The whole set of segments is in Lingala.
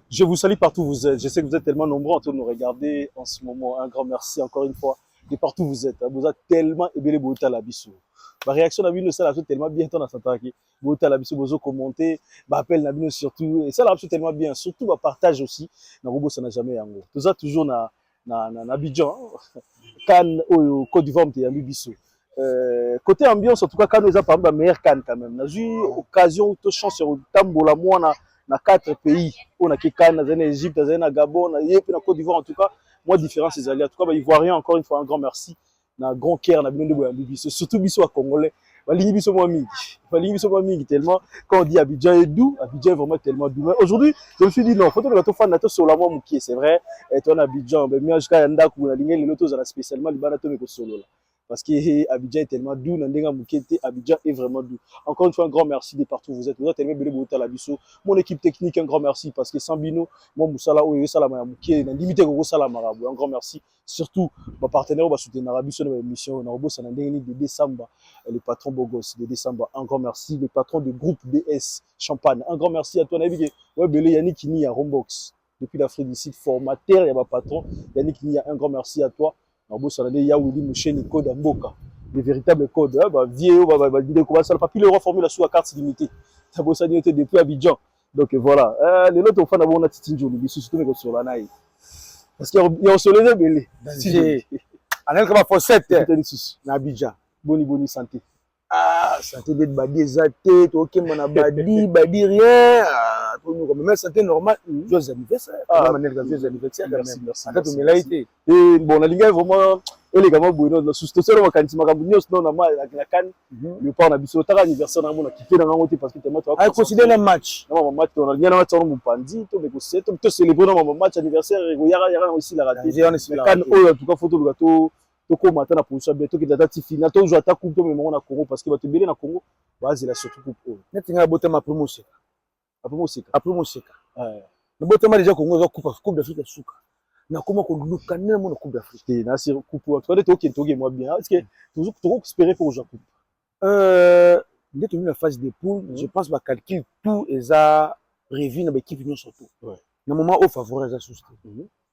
Je vous salue partout où vous êtes. Je sais que vous êtes tellement nombreux en train de nous regarder en ce moment. Un grand merci encore une fois. Et partout où vous êtes. Vous êtes tellement aimé Bota Labisso. Ma réaction n'a vu ça tellement bien dans la Bota Labisso, vous commenter. Ma appel n'a vu surtout. Et ça l'a tellement bien. Surtout, ma partage aussi. Na Robo, ça n'a jamais en gros. Tout ça, toujours na Abidjan. Cannes au Côte d'Ivoire, t'es ami Bissou. Côté ambiance, en tout cas, Cannes, nous a parlé de la meilleure Cannes quand même. N'a eu occasion, de chance sur le Tambola, moi, na 4 pays. On a Cannes, na Égypte, na Gabon, na Yépi, na Côte d'Ivoire. En tout cas, moi, différence, c'est alliés. En tout cas, Ivoirien, encore une fois, un grand merci. Na grand cœur, na Bino de Bissou. Surtout Bissou à Congolais. Bissou tellement, quand on dit Abidjan est doux, Abidjan est vraiment tellement doux. Aujourd'hui, je me suis dit non, faut que tu fasses nato sur la moi Moukié, c'est vrai. Et toi, Abidjan, mais moi, je suis un coup, les lotos, spécialement, le banato, mais solo là. Parce que Abidjan est tellement doux, Nandenga Moukete, Abidjan est vraiment doux. Encore une fois, un grand merci de partout où vous êtes. Vous êtes tellement belé Bouta Labisso. Mon équipe technique, un grand merci parce que sans Bino, moi, Moussala, Oyo Salama Mouké, limité Gogo Salama Marabou. Un grand merci. Surtout, mon partenaire, va soutenir Arabisso dans l'émission. Narobo, c'est Nandenga de Décembre, le patron Bogos de Décembre. Un grand merci. Le patron du groupe DS Champagne. Un grand merci à toi, Nabi. Ouais, belé Yannick Kini à Rombox. Depuis l'Afrique du Sud, formateur, il y a ma patron. Yannick Kini, un grand merci à toi. Il y a Willy Moucheni code Mboka, les véritables codes. Vieux, ça pas le roi formule sous la carte limitée. Ça bossa depuis Abidjan. Donc voilà. Les autres fans d'abord on a Titinjo, surtout mais sur la naï. Parce qu'il y a un soleil belé. On a comme fossette. Na Abidjan. Boni santé. Ah, santé d'être badi exaté, toi qui m'en a badi rien. Mais santé normale, joyeux anniversaire. Joyeux anniversaire. Merci. Et bon, la Liga est vraiment élégamment bonne. La sous-station, on a quand la canne. Le pas on a biso tara anniversaire on a kiffé dans la parce que tellement tu as considéré un match. Non, match on a bien un match on m'a pandi, to négocier, to célébrer dans match anniversaire, il y a aussi la raté. Canne en tout cas photo le gâteau. Toko mata na position bien to ki data final to jouer ta coupe mais on a Congo parce que ba te belé na Congo base la surtout coupe. Net nga bote ma promotion. Après mon seka. Na bote ma déjà Congo za coupe d'Afrique suka. Na comment ko luka na mo coupe d'Afrique. Na sur coupe. Toi to ki moi bien parce que toujours espérer pour jouer coupe. Dès que la phase des poules, je pense ba calcul tout et ça revu na équipe union surtout. Na moment au favorise à souster.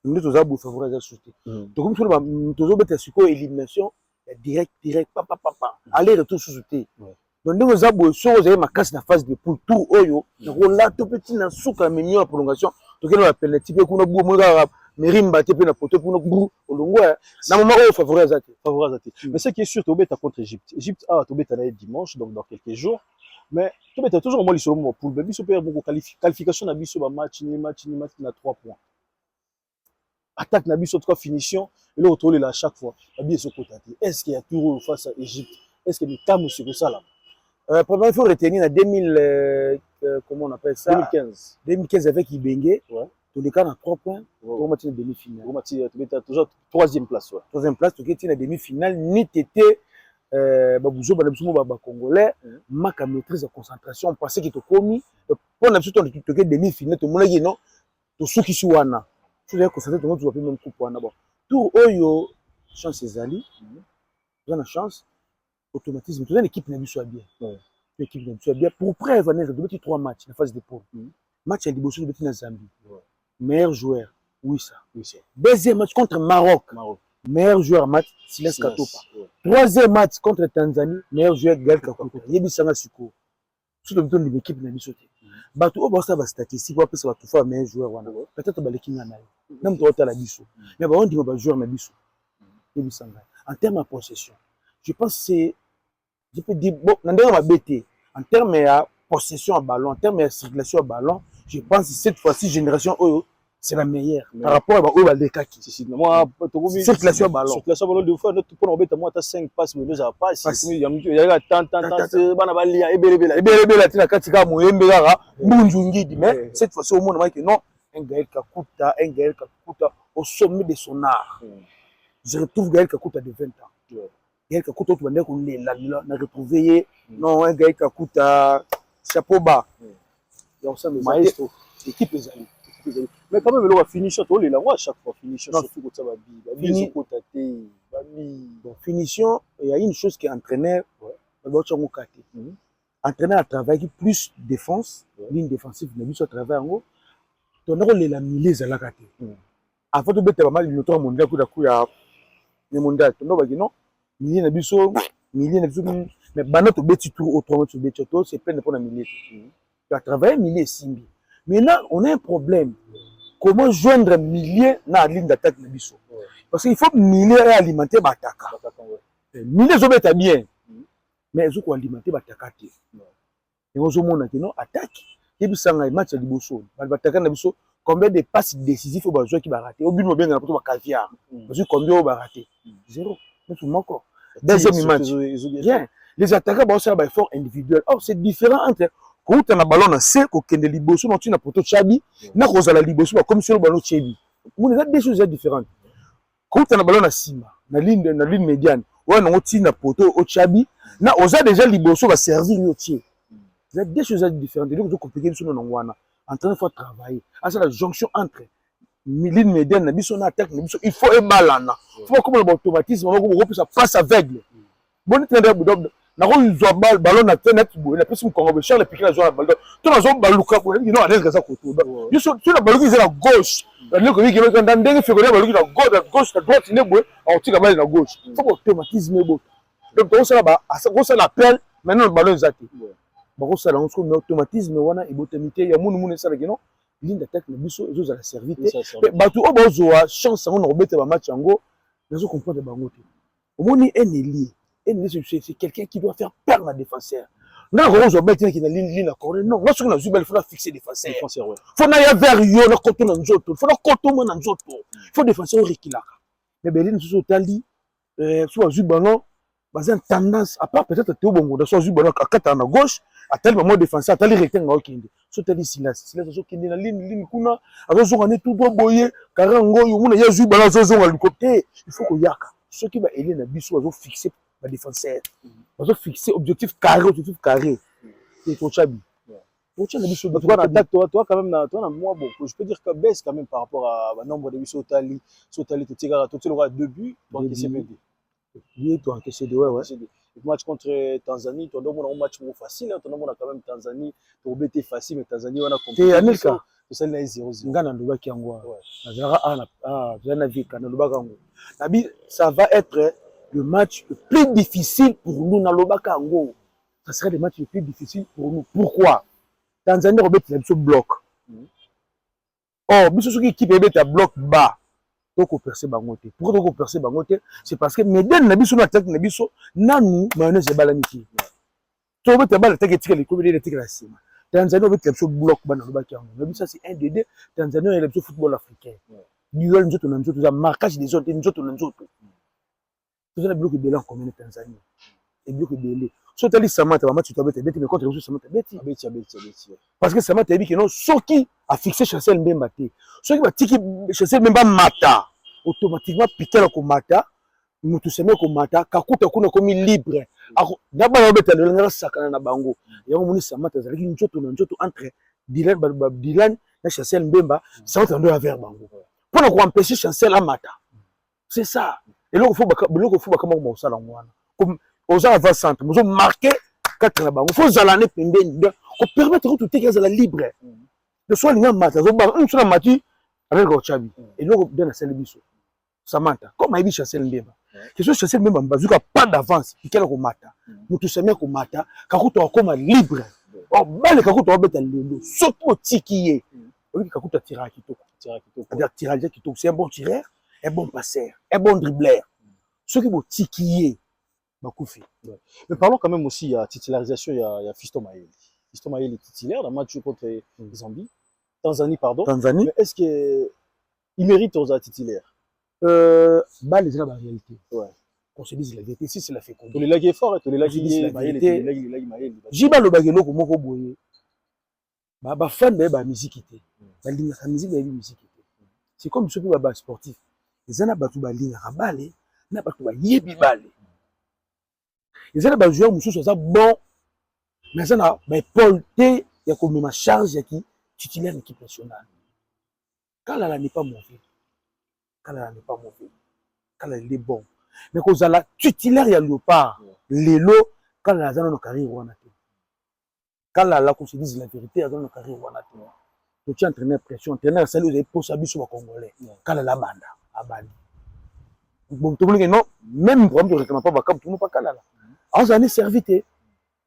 Nous tous avons favorisé la société. Donc comme sur le toujours bête sur élimination direct papa aller retour société. Donc nous avons chose ma casse la phase de poule tour oyo. Donc là tout petit na souka menu en prolongation. Donc on appelle type ko no bo mo ga merimba te pe na poto pour no bou olongo na moment au favorisé. Mais ce qui est sûr, Tobé contre Égypte. Égypte Tobé est dimanche donc dans quelques jours. Mais Tobé est toujours moi sur mon poule. Mais biso perd beaucoup qualification na biso ba match na 3 points. Attaque na biso 3 finition et le retour là à chaque fois bien ce côté est-ce qu'il y a toujours face à Égypte est-ce que le temps sur ça là probablement il faut retenir en 2000 comment on appelle ça 2015 avec Ibenge tous les cas à 3 points pour match de demi-finale toujours 3e place 3e place tu es la demi-finale ni tété babuzo ba congolais maka maîtrise de concentration parce que tu commis pour na biso to demi-finale to mona non to suki si wana tu vas constater que tu vas même coupe wana bon tout oyo chance ezali tu as la chance automatisme tu as l'équipe na biso bien l'équipe na biso bien pour prévenir de 3 matchs la phase de poule match à Liboso de na Zambie meilleur joueur oui ça deuxième match contre Maroc meilleur joueur match Silas Katopa troisième match contre Tanzanie meilleur joueur Gaël Kakuta yebisanga siko tout le temps de l'équipe na biso bato o bossa ba statistique ba pesa ba tufa meilleur joueur wana peut-être ba lekinga na yo même to ta la biso mais ba on dit ba joueur na biso yebisanga en termes de possession je pense c'est je peux dire bon ndenge ba bêter en termes de possession à ballon en termes de circulation à ballon je pense que cette fois-ci génération oyo c'est la meilleure par rapport à eux Lekaki. Moi, circulation ballon. Circulation ballon de fois, notre pour embêter moi, tu as 5 passes, mais 2 à passe. Il y a tant, banabalia, et tina katika moyembe gara, mbunjungidi, mais cette fois-ci au monde, que non, un Gaël Kakuta, au sommet de son art. Je retrouve Gaël Kakuta de 20 ans. Gaël Kakuta, tu vas dire qu'on l'a retrouvé, non, un Gaël Kakuta, chapeau bas. Maestro, équipe les amis. Mais quand même, le finition, tu là, à chaque fois, finition, surtout quand ça va bien. Finition, il y a une chose qui est entraîneur, entraîneur à travailler plus défense, ligne défensive, mais lui, à travers en haut, ton rôle la milieu za la kate avant de beta mal le temps mondial ku ya ne mondial to no ba non milieu na biso mais bana to beti tour autrement to beti to c'est plein de pour la milieu tu as travaillé milieu simbi maintenant on a un problème comment joindre milieu na ligne d'attaque na biso parce qu'il faut milieu alimenter bataka milieu zo beta bien mais ils ont alimenté bataka te et on zomona que non attaque et puis ça match de bosso bataka na biso combien de passes décisives au joueur qui va rater au but mo benga pour caviar parce que combien au va rater zéro tout encore deuxième match bien les attaquants vont faire un effort individuel or c'est différent entre quand tu as un ballon na C ko kende liboso non tu na poto chabi na ko za la liboso comme sur le ballon chabi on a des choses différentes quand tu as un ballon na sima na ligne médiane ouais non tu na poto au chabi na oza déjà liboso va servir yo tie c'est des choses différentes donc c'est compliqué sur non wana en train de faire travailler à ça la jonction entre ligne médiane na biso na attaque na biso il faut ebalana faut comme l'automatisme on peut ça passe aveugle bon train na ko zo ballon na fenêtre bo na pesi ko Charles le piquer la joueur ballon to na zo baluka ko you know adresse ça ko to you so tu na baluki c'est la gauche le ko wi ke dans ndenge fait ko na baluki na gauche na droite ne bo on tika balle na gauche faut automatisme bo donc to ça ba ko ça l'appel maintenant le ballon zati ba ko ça la on se met automatisme wana et botamité ya munu ça que non ligne d'attaque na biso ezo za la servité ba tu o ba zo chance on robete ba match yango nazo comprendre bango te omoni eneli c'est quelqu'un qui doit faire perdre la défenseur. Non, on a besoin qui ligne la corner. Non, lorsqu'on a il faut fixer défenseur. Il faut aller vers yo, na koto na nzoto. Il faut na koto mo na nzoto. Il faut défenseur rekilaka. Mais Berlin sous tali soit zu ballon, bazan tendance à part peut-être Théo Bongo, soit zu ballon à kata na gauche, à tel moment défenseur, à tel rectangle okinde. So tali silence zo kinde na ligne kuna, azo on est tout droit boyer, karango yo mona ya zu ballon zo à côté. Il faut ko yaka. Ce qui va aider na biso azo fixer la défenseur. On va fixer objectif carré. C'est pour Chabi. Pour Chabi, toi quand même, toi, moi, bon, je peux dire que baisse quand même par rapport à nombre de buts Sotali, tu auras 2 buts, donc il s'est perdu. Oui, toi, encaissé de ouais. Le match contre Tanzanie, tu as un match facile, tu as quand même Tanzanie, tu as BT facile, mais Tanzanie, on a compris. C'est Anelka. C'est celle-là, 0-0. Ça va être le match le plus difficile pour nous dans le Bakango. Ça serait le match le plus difficile pour nous. Pourquoi? Tanzanie Robert il a ce bloc. Oh, mais ce qui équipe est bloc bas. Donc on perce bangote. Pourquoi on perce bangote? C'est parce que Meden na biso na attaque na biso nanu mayonnaise balaniki. To beta bala attaque tika les combien de tika la sima. Tanzanie Robert il a ce bloc bas dans le Bakango. Mais ça c'est un des deux. Tanzanie il a ce football africain. Duel nzoto na nzoto za marquage des autres nzoto na nzoto. Tout ça bloc de Bélan comme en Tanzanie. Et bloc de Bélé. So tali Samata va match tu bête mais contre les Samata bête. Parce que Samata dit que non ce qui a fixé Chancel Mbemba té. Ce qui va tiki Chancel Mbemba mata automatiquement piquer la komata. Nous tous aimer komata kakuta kuna komi libre. D'abord on bête le sakana na bango. Ya on moni Samata zalaki nzoto na nzoto entre Dylan et Chancel Mbemba Samata ndo vers bango. Pour nous empêcher Chancel à mata. C'est ça. Et là, il faut comment ça comme aux avant-centre, nous avons marqué 4 là-bas. Il faut zalaner pendant pour permettre que tout est libre. De soit l'ingénieur Mata, on se mati avec Gochabi. Et là, on donne à Célibiso. Samantha, comme il dit Chancel Mbemba. Que ce Chancel Mbemba, il pas d'avance. Il y a Mata. Nous tous sommes comme Mata, Kakuto comme libre. Or, belle Kakuto va mettre le surtout Tiki. Oui, Kakuto tira Kitoko. C'est-à-dire tirage Kitoko. C'est un bon tireur, un bon passeur, un bon dribbleur. Ceux qui vont Tiki. Mais parlons quand même aussi, il y a titularisation, il y a Fiston Mayele. Fiston Mayele est titulaire dans le match contre Tanzanie, pardon. Tanzanie. Mais est-ce qu'il mérite aux titulaires? Bah, les gens, la réalité. Ouais. Qu'on se dise la vérité, si c'est la fécondité. Tous les lags est fort, tous les lags est Mayele. Jiba le bagelo comme on boye. Bah, fan de la musique. La musique de la musique. C'est comme ceux qui sont sportifs. Les gens battu la ligne à balé, n'a pas tout yebi balé. Les gens qui jouent mususu ça bon. Mais ça na Paul T, il y a comme ma charge qui titulaire l'équipe nationale. Kala n'est pas mauvais. Kala n'est pas mauvais. Kala il est bon. Mais quand ça la titulaire il y a Léopard, Lelo Kala za no carrière wana te. Kala la qu'on se dise la vérité, za no carrière wana te. tu entraîneur pression entraîneur ça lui pour sa biso congolais kala la banda abani bon tout le monde non même pour me réclamer pas bakam tout le monde pas kala là en année servité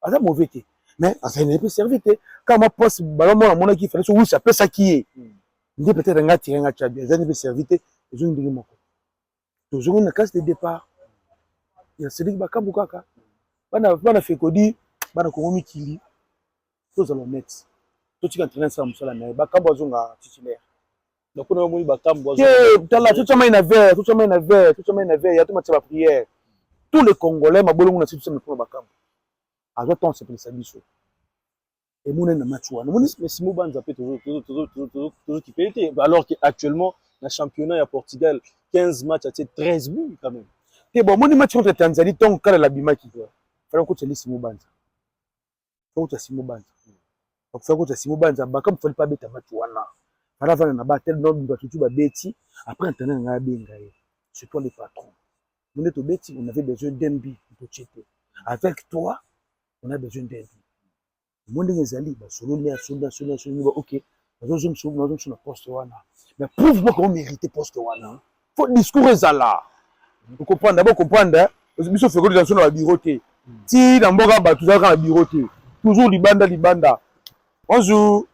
à mauvais mais en année peut servité quand ma poste ballon mon qui fait oui ça peut ça qui est ndi peut-être nga tirer nga chabi ça ne peut servité ils ont dit moko toujours une case de départ il y a celui bakam kaka bana fait kodi bana ko mikili tous allons net tout qui entraîner ça musala mais bakam bazonga titulaire donc on a moni bakam tout ça main avait tout ça main avait il y a tout match la prière tous les congolais mabolongo na tout ça pour bakam à temps c'est pour ça biso et mon na match wana mais Simon Banza peut toujours qui peut être alors qu'actuellement dans le championnat à Portugal 15 matchs à 13 buts quand même et bon mon match contre Tanzanie donc quand la bimaki fallait qu'on te laisse Simon Banza faut que Simon Banza donc faut que Simon Banza bakam faut pas beta match wana à la fin na ba tel nombre de tout ba beti après entraîneur nga benga c'est toi le patron on est au beti on avait besoin d'un but pour checker avec toi on a besoin d'un but monde ngezali ba solo ne asunda OK bazozum sur poste wana mais prouve-moi qu'on mérite poste wana faut discours ezala vous comprendre d'abord comprendre biso fait que dans la bureauté ti na mboka ba tout ça na bureauté toujours libanda bonjour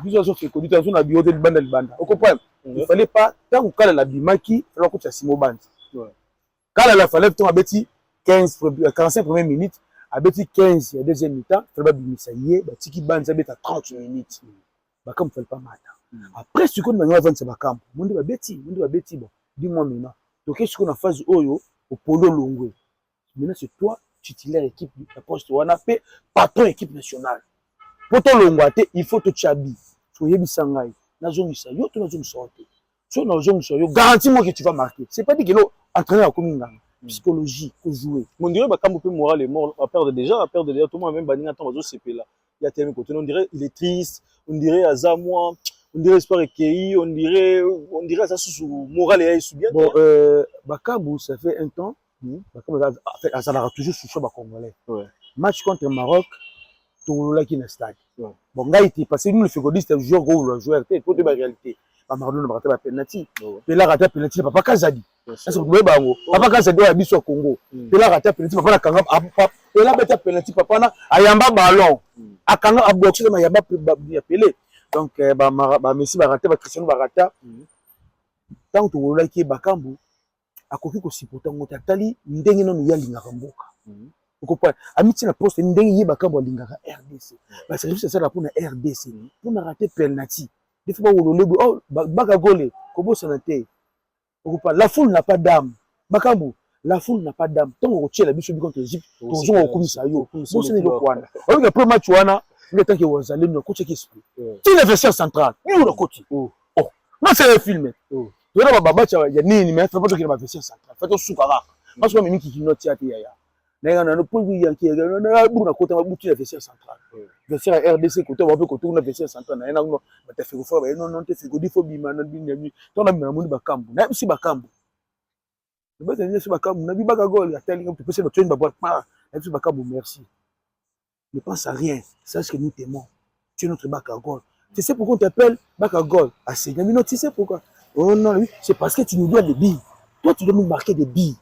biso fait que dans la bureauté libanda vous comprenez il fallait pas tant que la bimaki alors que ça Simon Banza quand la fallait ton abeti 45 premières minutes abeti 15 ya deuxième mi-temps fallait pas bimisa yé ba tiki Banza beta 30 minutes ba comme fallait pas matin après ce qu'on va vendre c'est ba camp monde ba beti bon dis-moi maintenant donc qu'est-ce qu'on a phase oyo au polo longwe maintenant c'est toi titulaire équipe de la poste wana pe patron équipe nationale poto longwate il faut te chabi soyebi sangai nazongisa yo to nazongisa te so nazongisa yo garantis moi que tu vas marquer c'est pas dit que l'eau entraîneur comme nganga psychologie pour jouer on dirait bakambo pe moral est mort à perdre déjà tout le monde même baninga temps bazo CP là il y a tellement côté on dirait il est triste on dirait Azamwa on dirait espoir et on dirait ça sous moral et bien bon bakambo ça fait un temps bakambo ça a toujours souffert ba congolais match contre Maroc tout là qui est stade bon gars il parce que nous le fégodiste joueur gros joueur pour de la réalité ba Maradona ba rata penalty pela rata penalty papa Kazadi ça c'est pour bango papa Kazadi ya biso Congo pela rata penalty papa na kanga pela beta penalty papa na ayamba ballon akanga aboxer ma yamba ya pelé donc ba Messi ba rata ba Cristiano ba rata tant to là qui bakambo akoki ko supporter ngota tali ndenge no ya lingaka mboka vous comprenez amiti na poste ndenge ye bakambo lingaka RDC ba service ça pour na RDC pour na rater penalty des fois oh baka golé kobo sanate vous comprenez la foule n'a pas d'âme bakambo la foule n'a pas d'âme tant on tient la biso contre Égypte toujours au komisa yo bon c'est le kwana le premier match wana le temps que wazali no coach qui esprit qui le vestiaire central ni le coach oh moi c'est le film tu vois baba ya nini mais faut pas que le vestiaire central fait sukara parce que mimi qui note ya na pour y qui na bu na kota butu le vestiaire central vestiaire RDC côté on peut côté na vestiaire central na no ba te fait fort non te fait godi fobi man bi to na mona bakambu na si bakambu le bas si bakambu na bi baka gol ya teli tu peux se battre ba boîte na si bakambu merci ne pense à rien c'est ce que nous t'aimons tu es notre baka gol tu sais pourquoi on t'appelle baka gol à c'est non tu sais pourquoi oh non c'est parce que tu nous dois des billes toi tu dois nous marquer des billes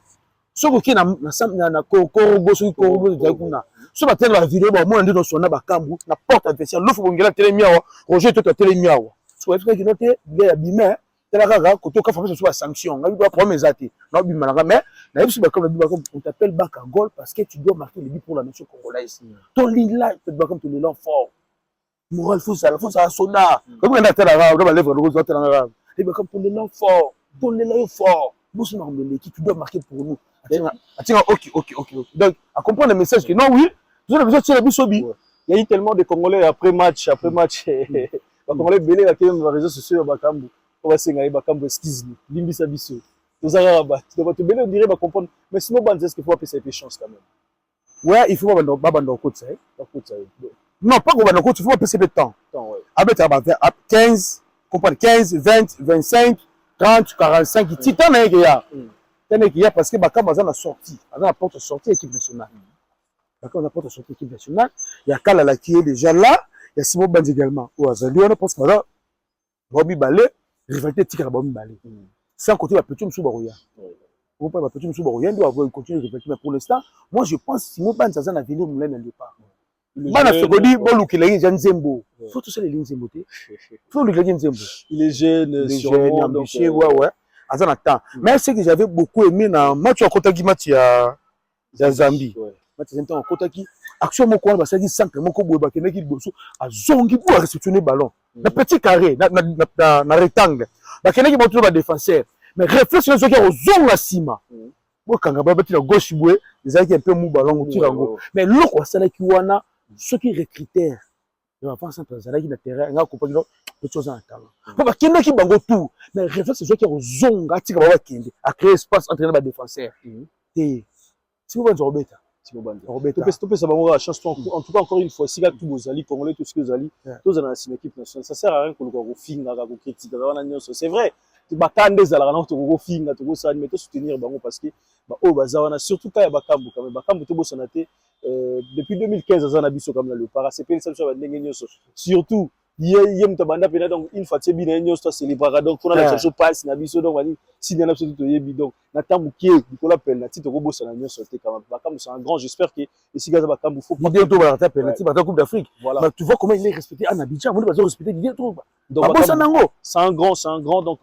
ce qui na korogo so korogo zakuna so ba tela vidéo ba mo ndino sona ba kambu na porte adversaire l'offre bongela telemiawa Roger toto telemiawa so est-ce que noté bien bimé tela kaka ko to ka fa so sanction ngabi doit prendre mes athées na bimé na mais na biso ba comme on t'appelle baka goal parce que tu dois marquer le but pour la nation congolaise ton ligne là tu dois comme tu l'élan fort moral faut ça soda comme on a tela ra ba lèvre rose tela ra et comme ton l'élan fort nous sommes l'équipe tu dois marquer pour nous ok. Donc, à comprendre le message que non, oui, vous avez besoin de la Sobi. Il y a eu tellement de Congolais après match. Les Congolais belé à les réseaux sociaux Bakambu. On va s'engager Bakambu excuse nous. Limbisa biso. Nous allons rabattre. Donc, tu belé on dirait va comprendre. Mais sinon, Banza, est-ce qu'il faut appeler ça une chance quand même? Ouais, il faut pas bando côte ça. Non, pas qu'on bando côte, il faut appeler ça de temps. Avec 15, comprendre 15, 20, 25, 30, 45, titan là il y a. Parce que Bakam a sorti, la porte sortie équipe nationale. Bakam a porte sortie équipe nationale. Il y a Kalala qui est déjà là. Il y a Simon Banza également. Ou Azali, on pense que Baomi balé, rivalité tika Baomi balé. Sans côté la petit Moussou Baroya. On peut pas petit Moussou Baroya, doit avoir continuer rivalité, mais pour l'instant, moi je pense si mon ban ça na venir nous l'en pas. Bana Fekodi, bon qui les gens Zembo. Faut tous les lignes Zembo. Faut les lignes Zembo. Il est jeune, ambitieux, ouais. À un temps. Mais ce que j'avais beaucoup aimé dans match en Kotaki match ya Zambie. Match en Kotaki. Action mon coin, ça dit simple, mon cobo ba keneki bosso a zongi pour réceptionner ballon. Le petit carré, na rectangle. Ba keneki ba toujours ba défenseur. Mais réflexe sur ce qui est au zone la cima. Moi quand ba petit la gauche boué, les a qui un peu mou ballon au tirango. Mais l'autre ça là qui wana ceux qui recrutèrent. Il va penser que ça là qui na terrain, nga compagnie de choses en talent. Ba keneki bango tout. Mais réflexe sur ce qui est au zone ga tika ba kende a créer espace entre les défenseurs. Et si vous pensez Roberta Topé ça va mourir à chance. En tout cas, encore une fois, si tout vos alliés, congolais, tout ce que vous alliez, tous dans la équipe nationale, ça sert à rien que vous finissez à vous critiquer. C'est vrai. Tu vas quand des alliés, tu vas finir, tu vas mais tu soutenir parce que oh bazawana surtout quand il y a Bakambu quand même Bakambu tout beau sonaté depuis 2015 ça n'a biso comme le para c'est pas ça va ndenge nyoso surtout yem tabanda pena donc une fois c'est bien nyoso célébrer donc on a la chose passe na biso donc wani si bien absolu to yebi donc na tambu qui Nicolas penalty to go bossa na nyoso te quand même Bakambu c'est un grand j'espère que ici gaza Bakambu faut pas bientôt va la penalty la Coupe d'Afrique voilà tu vois comment il est respecté en Abidjan on doit respecter Didier Drogba donc c'est un grand donc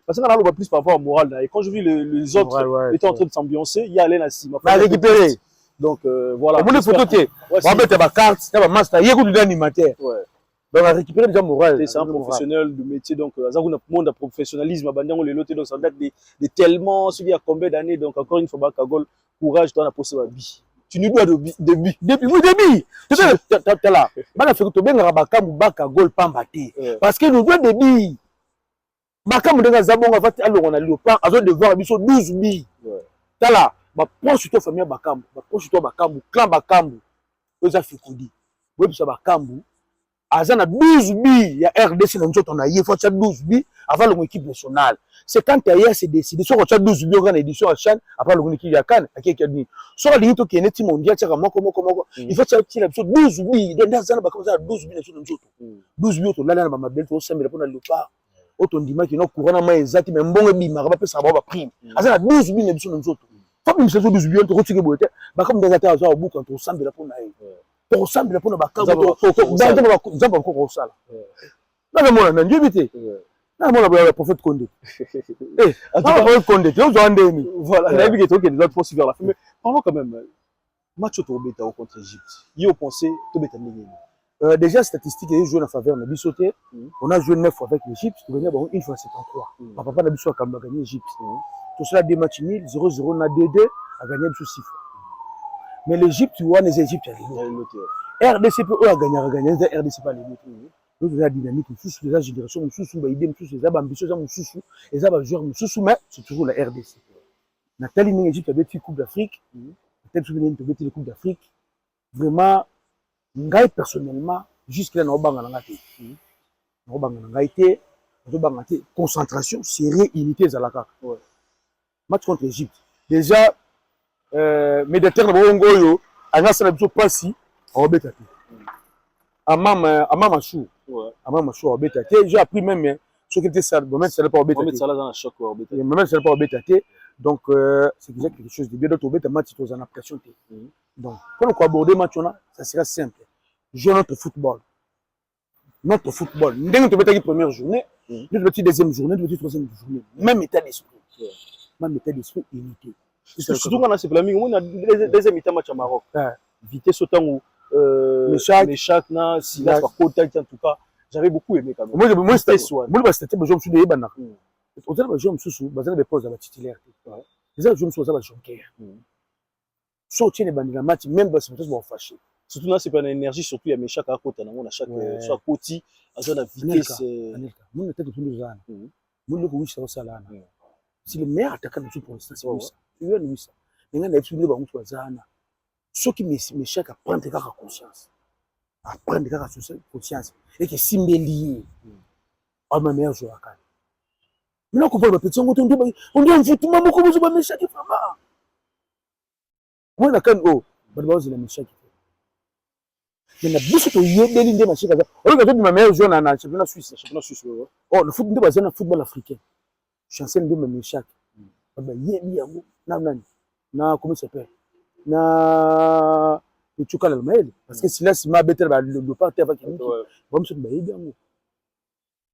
parce qu'on a plus par rapport au moral et quand je vis les autres étaient en train de s'ambiancer il y a Alain Assima à récupérer donc voilà on photo te on mettre ma carte ta master yeko du animateur donc à récupérer déjà moral c'est un professionnel de métier donc ça un monde de professionnalisme bandango les lotés donc ça date de tellement ce qui a combien d'années donc encore une fois Bakagol courage dans la possible vie tu nous dois depuis tu là bana fait que to benga Bakambu Bakagol pambate parce que nous doit débit Bakambu denga zabonga vati alonga na Léopard azo devoir biso 12 billes tala ba proche to famille Bakambu ba proche to Bakambu clan Bakambu oza Fekodi bo bisa Bakambu azana 12 billes ya RDC na nzoto na ye faut 12 billes avant l'équipe nationale c'est quand hier c'est décidé sur 12 billes en édition à Chan après l'équipe ya CAN à qui ni sur la to qui est mondial tchaka moko il faut que tu aies 12 billes donc azana Bakambu 12 billes sur nzoto 12 billes to lala na mabel to sembela pona Léopard auto ndima qui no courant ma ezati mais mbongo bima ba pesa ba prime azana 12 billes sur nzoto faut que nous 12 billes to rotike boete Bakambu ndazata azo buka to sembela pona ye pour sembler pour Bakambu nzamba ko sala na mona na njibite na mona ba prophète Condé prophète Condé tu vois ndeni voilà la vie qui est de l'autre vers la fin mais parlons quand même match au Beta contre Égypte yo pensé to beta ndeni déjà statistique est joué en faveur de Bissoté on a joué 9 fois avec l'Égypte tu gagner une fois 73 papa na biso a gagné l'Égypte tout cela deux matchs nuls 0-0 na 2-2 a gagné biso 6 fois. Mais l'Égypte, tu vois, les Égyptiens, RDC peut a gagné, RDC pas les autres. Nous avons la dynamique, nous la génération, nous avons l'idée, nous avons l'ambition, nous avons les joueurs, mais c'est toujours la RDC. Nathalie, l'Égypte a été Coupe d'Afrique, Nathalie, a été Coupe d'Afrique. Vraiment, moi personnellement, jusque-là, nous avons été concentration, série, unité, Zalaka. Match contre l'Égypte. Déjà, médiateur na bongo agasa na biso pasi obeta te amama chou obeta te j'ai appris même ce qui était ça moment ça pas obeta te ça dans choc obeta moment ça pas obeta te donc c'est déjà quelque chose de bien d'autre obeta match to en application te donc pour nous aborder match on a ça sera simple jouer notre football ndenge to beta qui première journée notre petite deuxième journée notre troisième journée même état d'esprit unité. Surtout quand on a ces plans, on a des mi-temps match à Maroc. Vitesse autant où Meshak, Silas, Bakota, en tout cas, j'avais beaucoup aimé quand même. Moi, c'était soit. Moi, c'était je me suis dit, ben, au delà je me suis dit, ben, des pauses à la titulaire. Les je me suis dit, ben, choqué. Sortir les bandits dans match, même ben, c'est peut-être fâché. Surtout là, c'est pas une énergie, surtout il y a Meshak à côté, on a chaque soit Koti, à la vitesse. Moi, le tête de tout le monde. Moi, le coup, c'est ça là. C'est le meilleur attaquant de tout pour l'instant, c'est ça. Tu vois, lui, ça. Mais il y a des choses qui sont zana. Ceux qui m'échappent à prendre des conscience. À prendre des conscience. Et que si m'élié, à ma meilleure joueur à Cannes. Mais là, on comprend le petit, on dit un foot, maman, comment tu vas m'échapper, vraiment. Moi, la Cannes, oh, bah, c'est la m'échappe. Mais na biso to yebeli nde machika za. On regarde ma meilleure joueur na championnat suisse. Championnat suisse. Oh, le foot nde basé na football africain. Chancel nde me chaque. Ba yebi yango na nani. Na comment ça s'appelle? Na Tuka la mail parce que si là si ma better ba le parti avec lui. Bon monsieur ba yebi yango.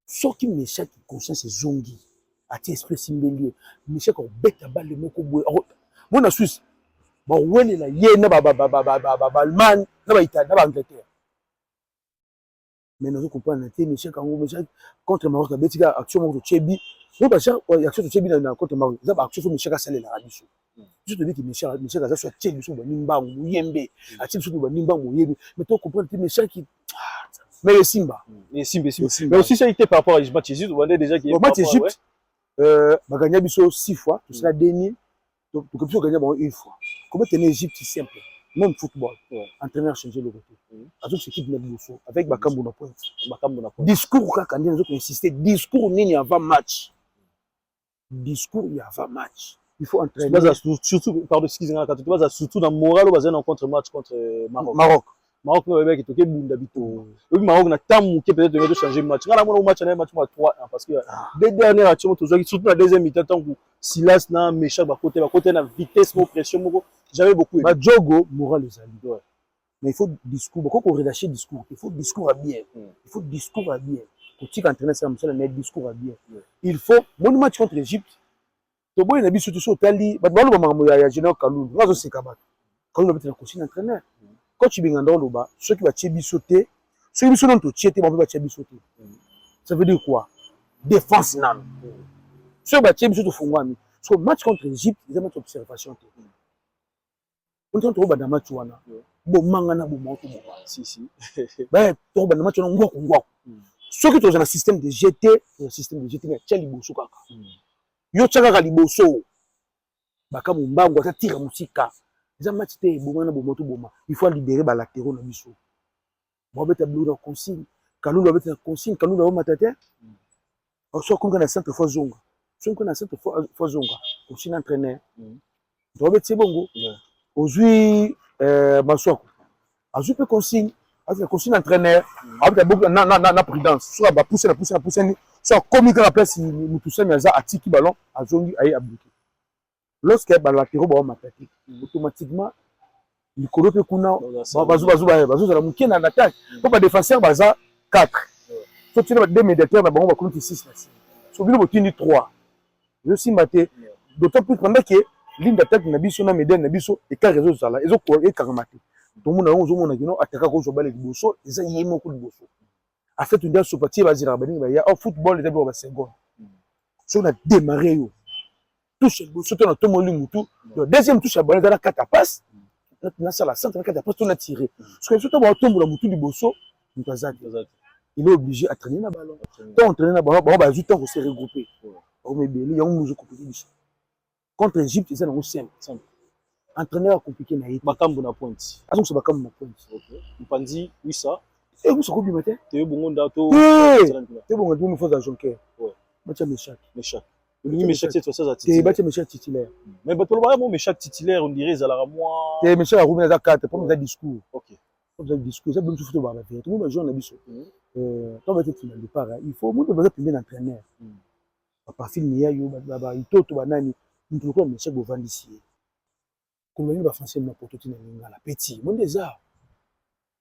So qui me chaque conscience zongi. Ati esprit simbeli. Me chaque on beta balle moko boy. Moi na Suisse. Bon wele la ye na ba Allemagne na ba Italie na ba Angleterre. Mais nous comprenons que Michel Kango contre Maroc a betika action contre Tchebi. Nous ba action contre Tchebi na contre Maroc. Ça ba action sur Michel Kassale la radio. Je te dis que Michel Kassale soit Tchebi sur Nimba Muyembe, a Tchebi sur Nimba Muyembe. Mais tu comprends que Michel qui mais le Simba. Et Simba. Mais aussi ça a été par rapport à match Égypte, on a déjà qui est match Égypte ba gagné biso 6 fois, tout cela dernier. Donc comme ça gagné une fois. Comment tenir Égypte simple. Même football, entraîneur changer le côté. Avec cette équipe Bosso, avec Bakambu na point. Discours quand on a insisté, discours nini avant match. Discours il y a avant match. Il faut entraîner. Surtout pardon excusez-moi quand tu vas surtout dans moral au en contre match contre Maroc. Maroc no bébé qui toke bunda bito. Oui Maroc na tamu qui peut-être de changer match. Ngala mo match na match 3 parce que deux dernières actions surtout la deuxième mi-temps tant que Silas na méchant ba côté na vitesse mo pression mo j'avais beaucoup aimé. Djogo moral les amis. Mais il faut discours, beaucoup qu'on relâcher discours. Il faut discours à bien. Il faut discours à bien. Pour qui entraîner ça mais discours à bien. Il faut mon match contre l'Égypte. Tobo il a dit surtout sur Tali, ba balo ba ya Général Kalou. Ngazo c'est Kabat. Kalou va être coach entraîneur. Quand tu viens dans le bas, ceux qui va tchebi sauter, ceux qui sont dans ton tchété, va tchebi sauter. Ça veut dire quoi? Défense nan. Ceux qui va tchebi sauter fongwami. Sur match contre l'Égypte, ils ont une observation. On tente au bas d'un match wana. Bon mangana bon moto bon. Si. Ben to bas d'un match wana ngwa. Ceux qui sont dans le système de GT, le système de GT na tchali boso kaka. Yo tchaka liboso. Baka mumbango ta tira musika. Les matchs étaient bon, il faut libérer les latéraux dans le biseau. Moi, je vais être consigne. Kalou doit être consigne. Kalou doit être matata. Soit comme on a centre fois zonga. Soit comme on a centre fois zonga. Consigne entraîneur. Doit être bon. Aujourd'hui, Masouakou. Aujourd'hui, peut consigne. Avec la consigne entraîneur. Avec beaucoup de prudence. Soit pousser. Soit comme il a la place, nous tous les à tiki ballon, à zongi, à bloquer. Lorsque les latéraux vont m'attaquer, automatiquement, les colons peuvent bazou la mouké dans l'attaque. Pour les défenseurs, baza 4. Soit tu as deux médiateurs, on va compter 6. Soit tu as 3. Je suis maté. D'autant plus pendant que ligne d'attaque n'a biso na médiane n'a biso et car réseau ça là, ils ont quoi et caramaté. Tout le monde a dit non, attaquer à cause de balle de bosso, ils ont yémo coup de bosso. En fait, une dernière partie, vas-y rabani, il y a au football, les d'abord 5 secondes. Si on a démarré touche le bosso, on a tout molli moutou. Le deuxième touche à balle dans la 4 passes. Là ça la centre 4 passes, on a tiré. Parce que surtout on tombe la moutou du bosso, il est obligé à traîner la balle. Tant on traîne la balle, on va juste on s'est regroupé. On met bien, il y a un nous compliqué. Contre l'Égypte, c'est un simple. Entraîneur compliqué na hit. Bakambu na point. Ah donc c'est Bakambu na point. OK. Mpandi, oui ça. Et vous ça combien matin? Te bongo ndato. Te bongo ndato nous faut à Jonker. Ouais. Match Meshak. Le Meshak cette fois ça titulaire. Match Meshak titulaire. Mais bato ba mo Meshak titulaire on dirait Zalara moi. Te Meshak a roulé dans 4 pour mettre discours. OK. Comme ça discours, ça même tout ba la vie. Tout le monde joue na biso. Quand va être final départ, il faut monde va être bien entraîneur. Papa film ya yo ba itoto banani. Nous trouvons Meshak bovandisi. Comme il va français na prototype na la petit. Mon déjà.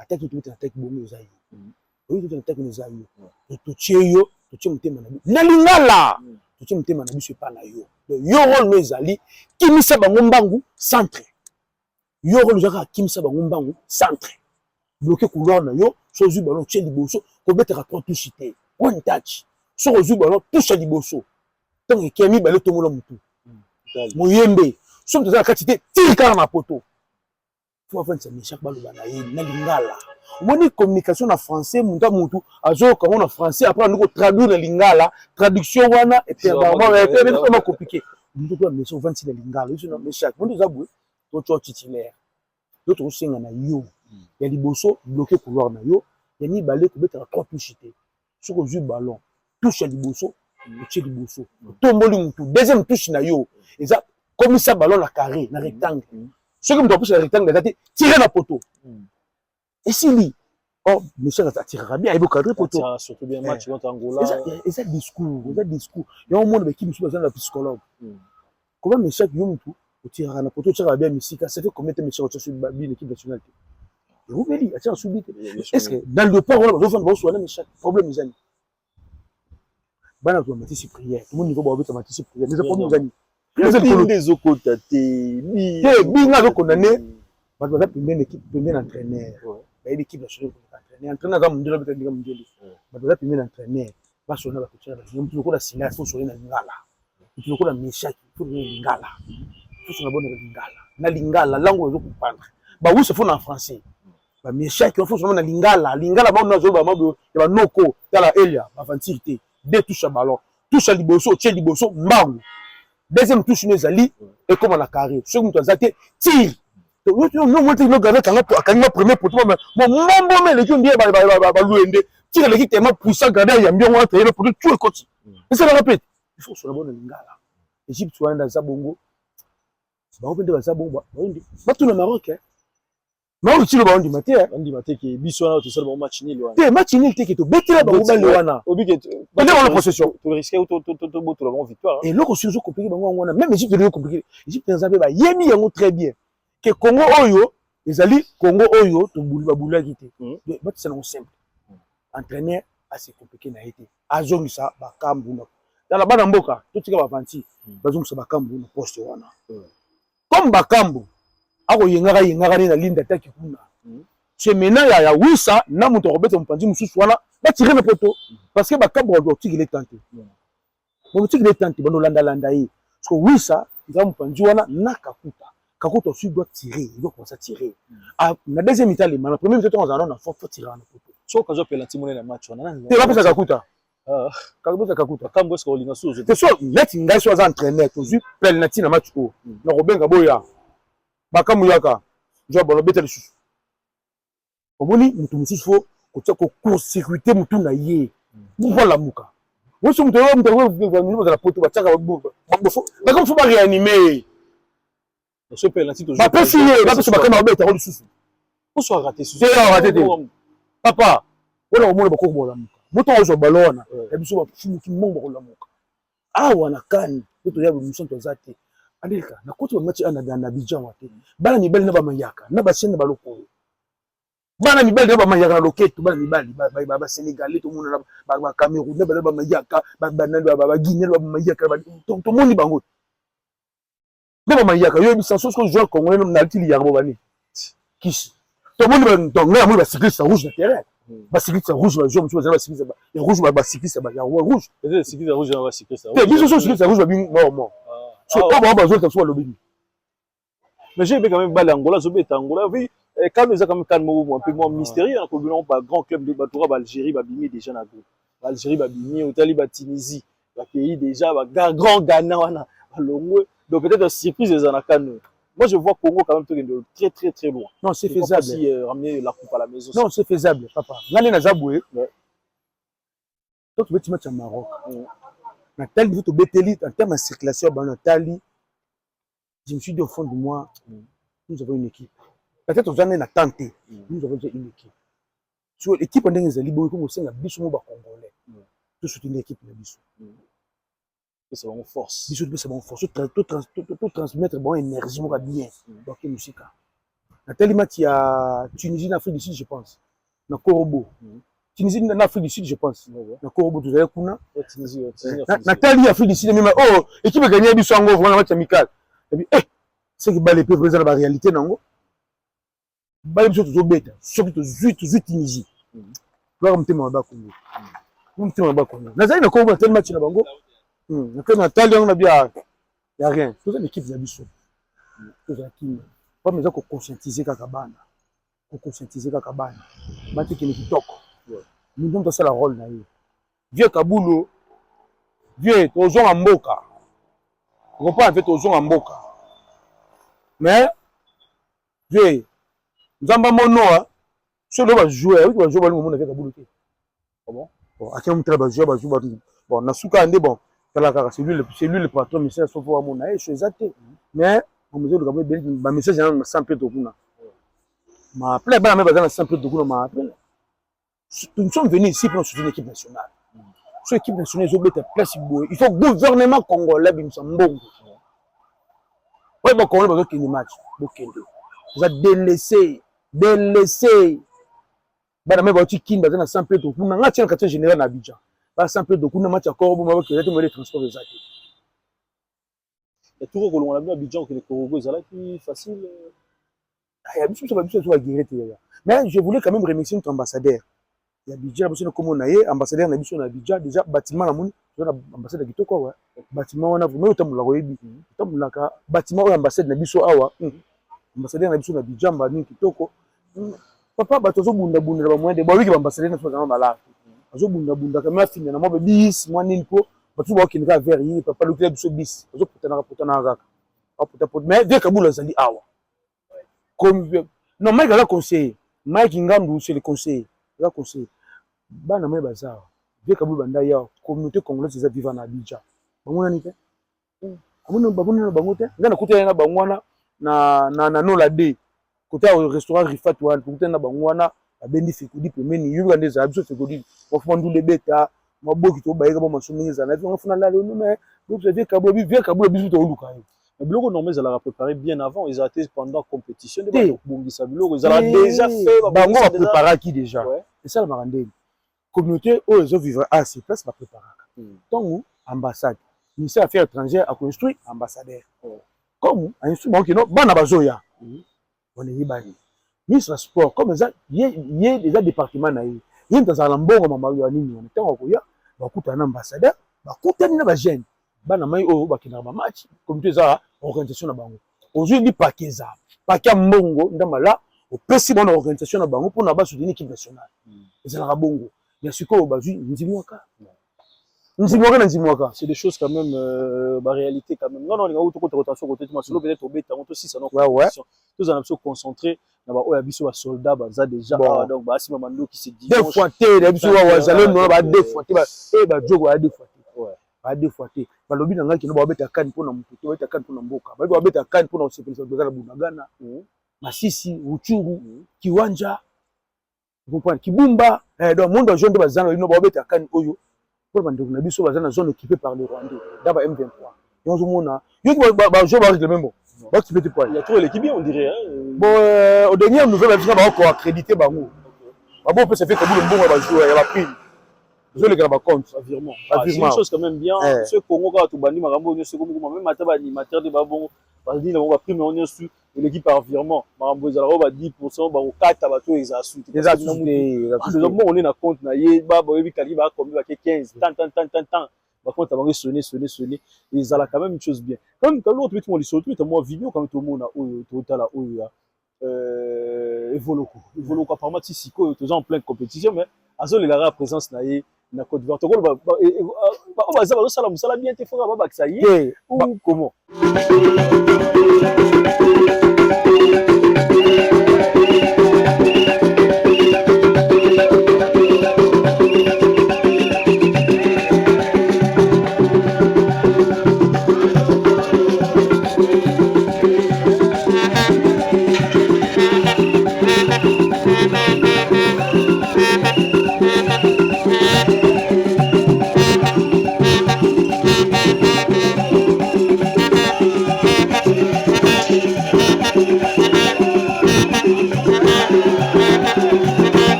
Attaque tout attaque bongo za yo. Oui tout attaque na za yo. To tcheyo, to tche mutema na bi. Na lingala. To tche mutema na biso pa na yo. Yo rôle no ezali kimisa bango mbangu centre. Yo rôle jaka kimisa bango mbangu centre. Bloquer couloir na yo, sozu ballon tche liboso, ko betera 3 touches té. One touch. So sozu ballon touche liboso. Tant que Kemi bale to mola mutu. Moyembe. So to za katité tika na poto. Faut faire ça Meshak baloba na ye na lingala. Moni communication na français munta mutu azo comment en français après nous traduire na lingala, traduction wana et puis vraiment compliqué. Nous doit Meshak 26 na lingala, ils sont Meshak. Moni za boué, to titulaire. D'autres singa na yo. Ya liboso bloquer couloir na yo, ya ni balé ko betera 3 touches té. So ko ju ballon, touche liboso, touche liboso. Tomboli mutu, deuxième touche na yo. Et ça comme ça ballon na carré, na rectangle. Ce qui me doit pousser le rectangle, c'est tirer la poteau. Et si lui, oh monsieur attirera bien il faut cadrer pour toi surtout bien match contre Angola et ça discours il y a un monde qui me suit dans la psychologue comment monsieur qui yom tout au tirera na poto tirera bien musique ça fait combien de monsieur au sur une équipe nationale et vous voyez attends subit est-ce que dans le port on va faire bon monsieur problème les amis bana automatique prière tout le monde niveau ba automatique prière les problèmes les amis les okotate binga zo condamné bato baza pembeni équipe pembeni entraîneur bayebi équipe nationale entraîneur entraîneur aza mondele bato ndinga mondele bato baza pembeni entraîneur basona bato tshela bato mutu lokola silas fo sona lingala mutu lokola meshaki fo sona lingala fo sona bona lingala na lingala lango ezo comprendre ba wusa fo na français ba meshaki fo sona na lingala ba na zo ba mabo ya ba noko tala elia ba vantirité deux touches à ballon touche à liboso tche liboso mbangu deuxième touche nezali et comme on a carré ce mutu azate tire non moi tu no gardé quand on premier pour toi mon mambo mais les gens bien ba louende tire l'équipe tellement puissant garder ya bien on traîner pour tout le côté et ça le répète il faut sur la bonne lingala Égypte soit dans sa bongo ba on peut dans sa bongo ba tout le Maroc hein non tu le ba on dit maté qui biso na tout seul bon match nul te match nul te to betela ba ba le wana obi que on est en possession tu risquer to boto la bonne victoire et loko sur compliqué ba wana même Égypte devient compliqué Égypte dans ba yemi yango très bien que Congo oyo ezali Congo oyo to bula kité ba c'est non simple entraîneur assez compliqué na été azongisa ba kambu na dans la bana mboka to tika ba vanti bazongisa ba kambu na poste wana comme ba kambu ako yengaka na ligne d'attaque kuna c'est maintenant ya wisa na muto robeta mpanzi mususu wana ba tirer na poto parce que ba kambu doit tirer tenté bon tirer tenté bano landa yi parce que wisa il va mpanzi wana na Kakuta aussi doit tirer, il doit commencer à tirer. La deuxième mi-temps, la première mi-temps, on a faut tirer en poto. So quand je peux l'antimoner le match, on a. Tu vas pas Kakuta. Kakuta. Comme est-ce qu'on lit na sous. C'est sûr, net ngai soit entraîneur, tu joues penalty na match o. Na Robin Gaboya. Bakamuyaka. Je bon bete le sous. Oboni mutu mususu fo ko court sécurité mutu na ye. Pour voir la muka. Moi je me niveau de la poto ba tsaka ba comme faut pas réanimer. Ce penalty toujours. Ba signé, ba se bakana obeta ko lisusu. On soit raté sous. Papa, on a au moins beaucoup de moto ozo ballon na biso ba fuki mongo ko lamuka. Awa na kan, to ya mission to zate. Amerika, na koto match ana na Abidjan wate. Bana mibali na ba mayaka, na ba sene ba lokolo. Bana mibali na ba mayaka na loketo, bana mibali ba Sénégalais to mona ba Cameroun na ba mayaka, ba Guinée ba mayaka to moni bango. Ba mayaka yo bisa so ko joueur congolais na tili ya bobani. Kishi. To moni donc na mo ba cycliste rouge na terrain. Ba cycliste rouge ba joueur ba cycliste ba ya rouge ba cycliste ba ya rouge. Les cyclistes rouge na ba cycliste. Te biso so cycliste rouge ba bin mort. So ba joueur ta so lobini. Mais j'ai quand même balle Angola, zo beta Angola. Oui, quand nous a quand même calme un peu moins mystérieux, on peut pas grand club de Batoura, Algérie, ba bimi déjà na go. Algérie ba bimi, Otali ba Tunisie, ba pays déjà ba grand Ghana wana, Longwe. Donc peut-être surprise des Anakano. Moi je vois Congo quand même de très très très loin. Non, c'est faisable. Si ramener la coupe à la maison. Non, c'est faisable, papa. Ngale na zaboué. Donc tu veux te mettre au Maroc. Na tali vous to beteli en termes de circulation dans Natali. Je me suis dit au fond de moi, nous avons une équipe. Peut-être aux années na tenté, nous avons déjà une équipe. Sur l'équipe on est libre comme c'est la biso mo ba congolais. Tout soutenir l'équipe na biso. C'est vraiment force. Biso c'est bon force, tout transmettre bon énergie mo bien. Donc musique. Na tali match ya Tunisie en Afrique du Sud je pense. Na Korobo. Tunisie en Afrique du Sud je pense. Na Korobo tout ça kuna. Tunisie. Na tali Afrique du Sud même oh équipe gagner biso ngo vraiment match amical. Et puis, c'est que les peuples dans la réalité, non? Les gens sont bêtes, surtout toujours Tunisie. Là, on te met Congo. On te met Congo. Nous avons encore un match na Bango. On a bien, il y a rien. Tout ça l'équipe d'Abisso. Tout ça qui, pas besoin de conscientiser Kakabana, conscientiser Kakabana. Match qui est kitoko. Nous devons faire le rôle na yo. Vieux Kabulo, vieux Tozo Amboka. On comprend en fait aux gens en boca. Mais, Dieu, nous avons mon nom, sur le joueur, oui, on joue le monde avec la boule. Bon, à quel moment tu vas jouer, bon, Nasuka Ande, bon, c'est lui le patron, mais c'est sauf à mon âge, je suis exacté. Mais, on me dit que le message est sans peu de goût. Ma appelé, bah, mais sans peu de goût, ma appelé. nous sommes venus ici pour soutenir l'équipe nationale. Sur l'équipe nationale, ils ont mis place. Il faut le gouvernement congolais, il faut bon. Oui, bon, Congolais, il faut qu'il match. Vous avez délaissé. Bana me bauti kinda na Saint Pedro kuna ngati na quartier général na Abidjan ba Saint Pedro kuna match akoro bo maboko ya te transport de zaki et tout ko longa na Abidjan que les Congo ezala qui facile ya biso so agirete ya mais je voulais quand même remercier notre ambassadeur ya Abidjan biso comme on a ambassadeur na biso na Abidjan déjà bâtiment na moni na ambassade kitoko wa bâtiment wana vraiment utamula ko yebi utamulaka bâtiment o ambassade na biso awa ambassadeur na biso na Abidjan ba ni kitoko papa bato zo bunda ba mwende ba wiki ba ambassadeur na fona malaka zo bunda kama finna na mobe bis mwanini ko bato ba kinga vers yi papa le club so bis zo putana kaka aputa mais dès kabula zali awa comme non mais la conseiller Mike Ngambu c'est le conseiller la conseiller bana me bazawa dès kabula banda ya communauté congolaise za vivant na Abidjan bamona ni te bamona bango te ngana kutela na bangwana na no la de côté au restaurant Rifat wan kutela na bangwana abendi fikudi pemeni yuga ndeza abiso fikudi ofuma ndule beta maboki to bayeka ba masumeza na vionga funa la no mais donc ça vie kabula bisu to luka yo mais biloko normal ils allaient préparer bien avant ils étaient pendant compétition de ba bongisa biloko ils allaient déjà fait bango a préparé qui déjà c'est ça le marandé communauté où ils vivent à ces places va préparer donc ambassade ministère des affaires étrangères a construit ambassadeur comme un instrument qui non bana bazoya on est bani ministre du sport comme ça il y a déjà département na yi dans la mbongo mama yo nini on était koya bakuta na ambassadeur bakuta ni na ba jeune bana mai o bakina ba match comité za organisation na bango aujourd'hui ni pakeza pakia mbongo ndamala opesi bona organisation na bango pour na ba soutenir l'équipe nationale ezala bongo ya siko bazui nzimwaka c'est des choses quand même la réalité quand même non on a autre rotation côté tu m'as peut-être au bêta on aussi ça non tous en absolu concentré na ba oya biso ba soldat baza déjà donc ba si mamando qui se dit deux fois té la biso wa zalo no ba deux fois té ba ba jogo ba deux fois ba deux fois té ba lobi na ngaki no ba beta kan pona mututo ba beta kan pona mboka ba beta kan pona osepelisa bazala bunagana Masisi Uchuru Kiwanja vous comprenez Kibumba donc monde jeune de bazana no ba beta kan oyo pour bandeko na biso bazana zone occupée par les Rwandais d'aba M23 yonzo mona yoki ba jouer ba le même bon ba tu peux te il y a trop l'équipe on dirait bon au dernier nouvelle ba ba ko accréditer bango ba bon peut se faire comme le bon ba jouer ya ba prime je les gars ba compte virement c'est une chose quand même bien ce Congo ka to bandi makambo ne se comme même mata ba animateur de ba bon ba dit na ba prime on est sur l'équipe par virement makambo za ba 10% ba 4 ba to exasu bon on est na compte na ye ba ba yebi kali ba comme ba 15 tant par contre avant sonner ils ont quand même une chose bien comme l'autre petit mon surtout moi vidéo comme tout le monde total là Evoloko apparemment si siko toujours en pleine compétition mais azo la présence na Côte d'Ivoire to ba za ba sala musala bien te fora ba ba ça y est ou comment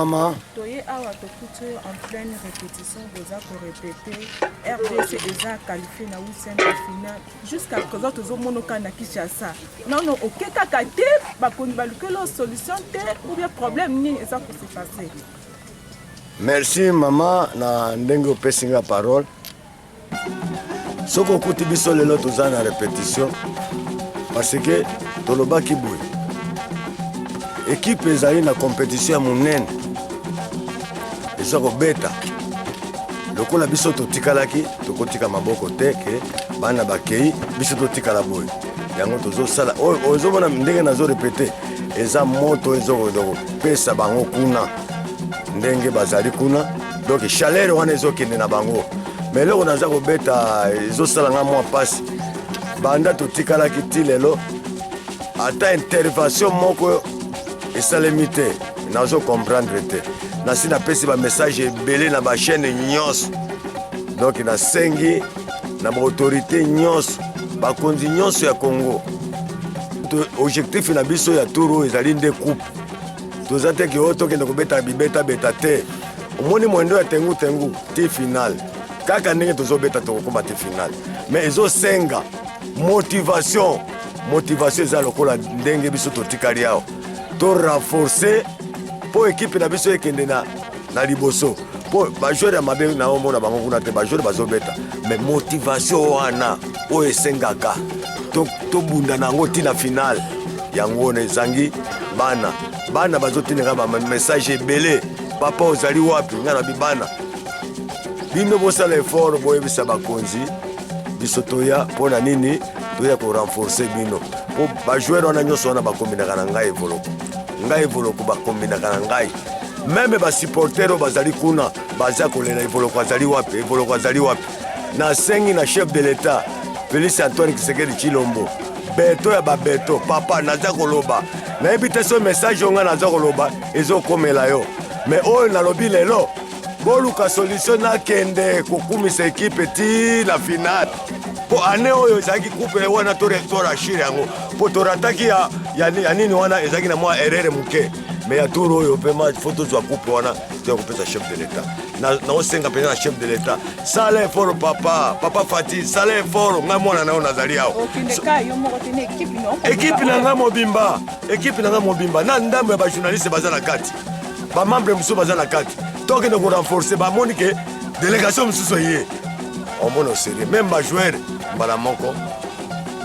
maman. Toye awa tokuti en pleine répétition, vous avez répété. RDC est qualifié na 8e finale. Jusqu'à présent, tous les gens na Kinshasa. Non, non, ok, kakate, bakoni balukelo solution te ou bien problème ni ça pour se passer. Merci maman na ndenge opesi nga parole. Soko kuti biso lelo toza na répétition parce que tolobaki boye. Équipe ezali na compétition ya monene. Eza kobeta. Lokola biso totikalaki, tokotika maboko te ke bana bakei biso totikala boye. Yango tozosala ozomona ndenge nazo répéter eza moto ezoko pesa bango kuna. Ndenge bazali kuna donc chaleur wana ezokende na bango mais lelo naza kobeta ezosala nga mwa pasi banda totikalaki ti lelo ata intervention moko esalemi te nazo comprendre te nasi napesi bamessage ebele na bachaîne nyonso donc nasengi na baautorité nyonso bakonzi nyonso ya Congo objectif na biso ya tour oyo ezali nde coupe toza te ke oyo tokende kobeta bibeta te omoni mwendo ya tengu ti finale kaka ndenge tozobeta tokokoma ti finale mais ezosenga motivation eza lokola ndenge biso totikali awa to renforcer mpo ekipe na biso ekende na liboso mpo bajoueur ya mabe na omona bango kuna te bajoueur bazobeta mais motivation wana oyo esengaka tobunda na yango ntina finale yango wana ezangi bana bazotinaka bamessage ebele papa ozali wapi nga na bibana bino bosala effort boyebisa bakonzi biso toya mpo na nini toya korenforce bino mpo bajoueur wana nyonso wana bakombinaka na ngai evoloko bakombinaka na ngai meme basupporter oyo bazali kuna baza kolela evoloko azali wapi nasengi na chef de l'état Félix Antoine Tshisekedi Tshilombo beto ya babeto papa naza koloba nayebi te so message onga naza koloba ezokomela yo mais oyo nalobi lelo boluka solution nakende kokumisa ekipe ti na finale mpo ane oyo ezalaki coupe wana torashire yango mpo torataki ya nini wana ezalaki na mwa erreur moke mais ya tour oyo pema fo tozwa coupe wana toya kopesa chef de l'état naosenga mpenza na chef de l'état sala effort papa Fati sala effort ngai mwana na yo nazali awa ekipe na ngai mobimba na ndambo ya bajournaliste baza na kati bamembre mosusu baza na kati tokende korenforce bamoni ke délégation mosusu eye omona osérieux même bajoueur mbala moko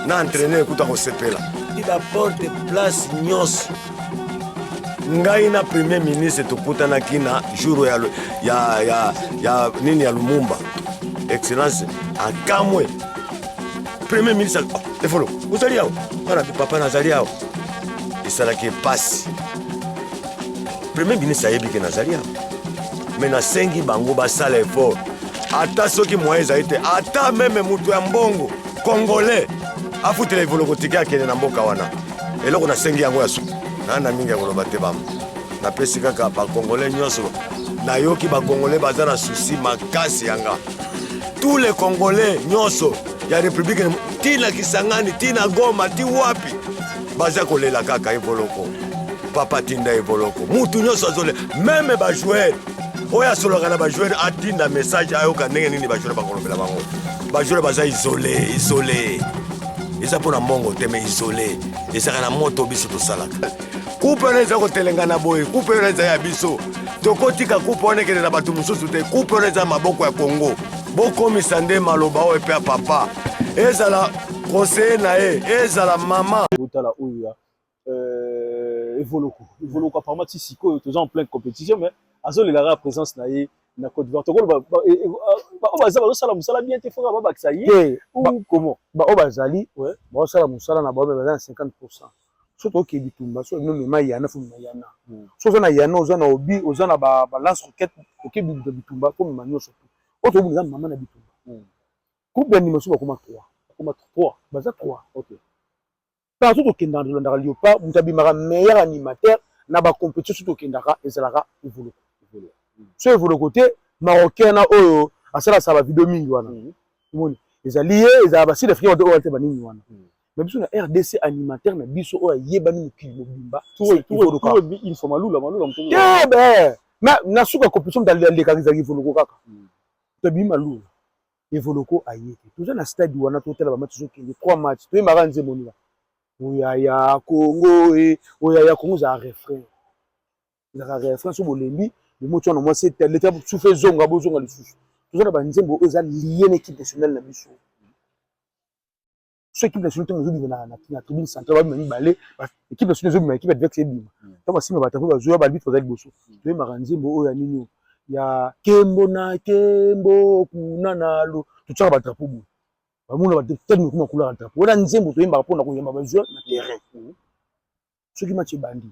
na entraîneur ekuta kosepela ibaporte place nyonso ngai na premier ministre tokutanaki na jour ya nini ya Lumumba excellence akamwe premier ministre efolo ozali awa wana papa nazali awa esalaki pasi premier ministre ayebi ke nazali awa mais nasengi bango basala effort ata soki moyen ezali te ata meme moto ya mbongo congolais afutela evoloko tike akende na mboka wana eloko nasengi yango ya suki na mingi ya koloba te bama napesi kaka bakongolais nyonso nayoki bakongolais baza na susi makasi yanga tous les congolais nyonso ya république tina Kisangani tina Goma ti wapi baza kolela kaka evoloko papa tinda evoloko mutu nyonso azole meme bajoueur oyo asolaka na bajoueur atinda message ayoka ndenge nini bajoueur bakolobela bango bajoueur baza isolé eza mpona mbongo te me isolé ezaka na moto biso tosalaka coupe wana eza kotelenga na boye coupe wana eza ya biso tokotika coupe wana ekende na bato mosusu te coupe wana eza maboko ya Congo bokomisa nde maloba oyo epe ya papa ezala conseiller na ye ezala mama otala oyo evoloko apparemment ti sikoyo toza en pleine compétition mais azolelaka présence na ye na Côte d'Ivoire tokolo bazosala mosala bien te foka babakisa ye ou comment oyo bazali bazosala mosala na bango baza na 50%. So toke bitumba so no mema yana fu yana so na yana oza na obi oza na ba lance roquette oke bitumba ko mema nyoso o to bunza mama na bitumba coupe d'animation bakoma 3 baza 3 OK pa to kenda ndaka liopa mutabimaka meilleur animateur na ba compétition to kendaka ezalaka evoluer so evoluer côté marocain na oyo asala sala video mingi wana moni ezali ezala ba sud africain oyo te banini wana mais biso na RDC animateur na biso oyo yebani mokili mobimba tout il faut malula mutunga Mais na suka compétition dans les caractères Evoloko kaka. To bi malou. Evoloko ayé. Toujours na stade wana to tela ba match zo kende 3 matchs. To mara nze monila. Oyaya Congo et oyaya Congo za refrain. Za refrain so bolembi, le mot tona moi c'est l'état souffle zonga bozonga le sous. Toujours ba nzembo eza lié l'équipe nationale na biso. Ce équipe nationale to zo bina na tribune centrale ba mibale, équipe nationale zo bina équipe adverse bima. To ba sima ba tapo ba jouer ba bitre za liboso. To mara nzembo oya nini ya Kembo na Kembo kuna nalo. To tsaka ba drapeau bo. Bamuna ba tellement kuma couleur drapeau. Wana nzembo to yemba pona ko yemba ba jouer na terrain. Ce qui match bandi.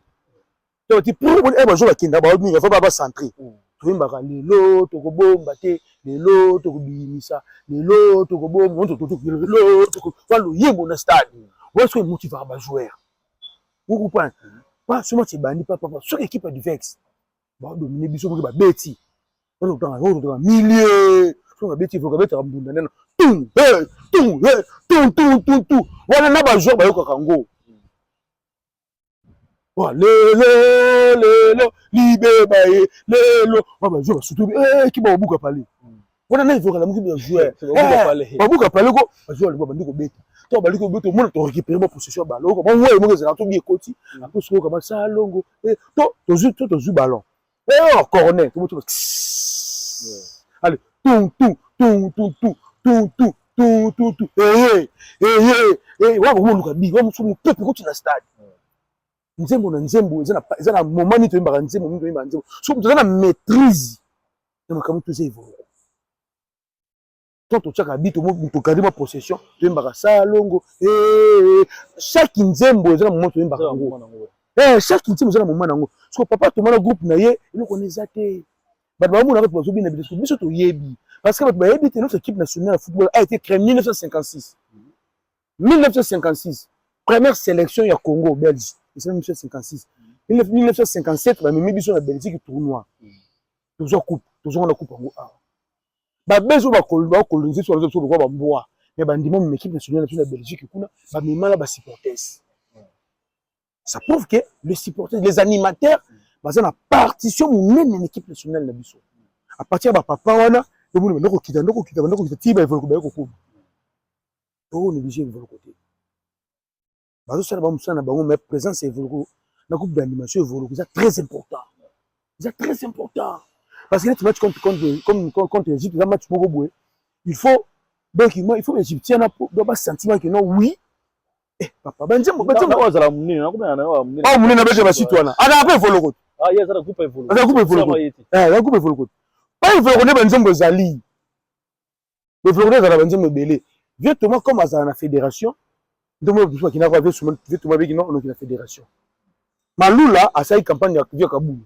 Donc tu pour ba jouer kinda ba mi va ba centrer. To yemba ka lelo to ko bomba te, lelo to ko bimisa, lelo to ko bomba to lelo to ko va lo yembo na stade. Où est-ce que motive ba joueur? Vous comprenez? Pas ce match bandi papa sur équipe du Vex. Ba dominer biso ko ba beti. On dans milieu. So ba beti faut ka beta mbunda nena. Tout. Voilà na ba joueur ba yoka kango. Wa lelo libe baye lelo ba joueur surtout qui ba obuka pale. Wana na ivoka la muki ba joueur. Ba buka pale ko ba joueur ba ndiko beta. To ba liko beta mona to récupérer mo possession ballon ko ba ouais mo za to bi ekoti. Après so ko ba salongo to zu ballon. Corner to mo. Allez, tout. Wa bo luka bi, wa musumu pepe ko tina stade. Nzembo na moment ni to yimba nzembo, mu to yimba nzembo. So to na maîtrise. Na makamu to ze evo. To chaka bi to mo to garder ma possession, to yimba sa longo. Chaque nzembo ezana moment to yimba ngo. Chaque nzembo ezana moment nango. So papa to mana groupe na ye, il ko nezate. Parce que notre équipe nationale de football a été créée en 1956. 1956, première sélection il y a Congo, Belgique. C'est 1956. 1957, la Belgique tournoi. Toujours coupe, toujours la coupe en haut. Bah besoin de coloniser sur les autres de bois. Mais bandiment l'équipe nationale de Belgique bah mal à supporters. Ça prouve que les supporters, les animateurs parce la partition même de l'équipe nationale de Bissau. À partir de papa, on a ndoko kita tiba evoluko ba ko to on obligé evoluko te bazo sala ba musana ba mais présence evoluko na coupe d'animation evoluko c'est très important. C'est très important parce que les matchs contre l'Égypte, un match pour bouer. Il faut donc il faut l'Égyptien doit pas sentiment que non oui. Papa banzembo na za la munene na kuma na wa munene. Ah munene ba ba sitwana. Ana apa evoluko. Ah yes, la coupe evoluko. La coupe evoluko. La coupe evoluko. Pas evoluko banzembo zali. Evoluko za banzembo belé. Vieux Thomas comme à la fédération. Donc moi qui n'a pas vu vieux Thomas avec non la fédération. Malula a sa campagne à vieux Kaboul.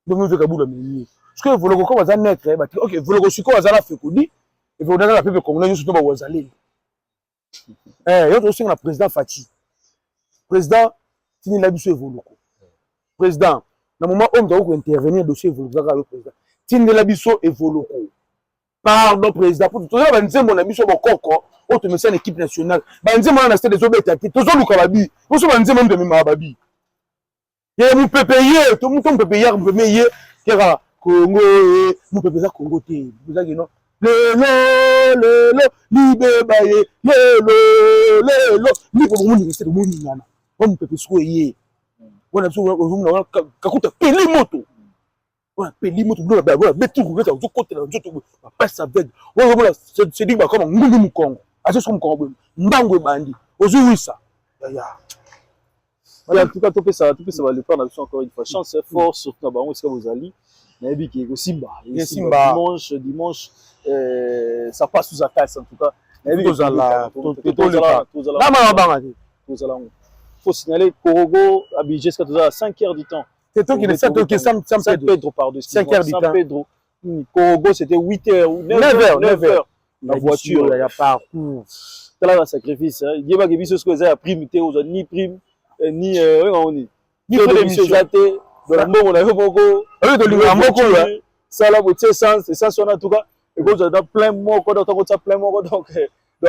Donc vieux Kaboul a mis. Parce que evoluko comme à naître OK, evoluko siko za la fekudi. Evoluko na la peuple congolais surtout ba wazali. Yo aussi le président Fati. Président Tini Labiso evoluko. Président na moment on doit intervenir dossier evoluko avec président. Tini Labiso evoluko. Pardon président pour tout ça banze mon ami so bokoko o to mesa équipe nationale. Banze mon na stade des obeta ti to zo luka babi. O so banze mon de mi babi. Ye mu pepeye to mu ton pepeye mu pepeye kera Congo mu pepeza Congo te. Vous avez non le libe baye le libo mu ni stade mu ni ngana. O mu pepe sko ye. Wana so na kakuta peli moto. Voilà, peli moto blo ba voilà, betu ko ta zo côté là, nzoto ba passe avec. Voilà, c'est dit ba comme ngungu mu Congo. Aso so mu Congo. Mbango bandi. Ozu wisa. Voilà, en tout cas, tout ça va le faire encore une fois. Chance fort, surtout à Baron, est-ce que vous allez? Nabi qui est au Simba. Dimanche, ça passe sous la casse en tout cas. Il faut signaler Korogo, Abidjan, jusqu'à 5 heures du temps. C'est toi qui le sais, toi qui San Pedro, pardon. 5 heures du temps. Pedro. Korogo, c'était 8 heures ou 9 heures. La voiture, il y a parcours. C'est là le sacrifice. Il y a des choses que vous avez prime, ni prime, ni émission. De la on a eu beaucoup. De ça là, c'est sans en tout cas. Et vous avez plein de mots, donc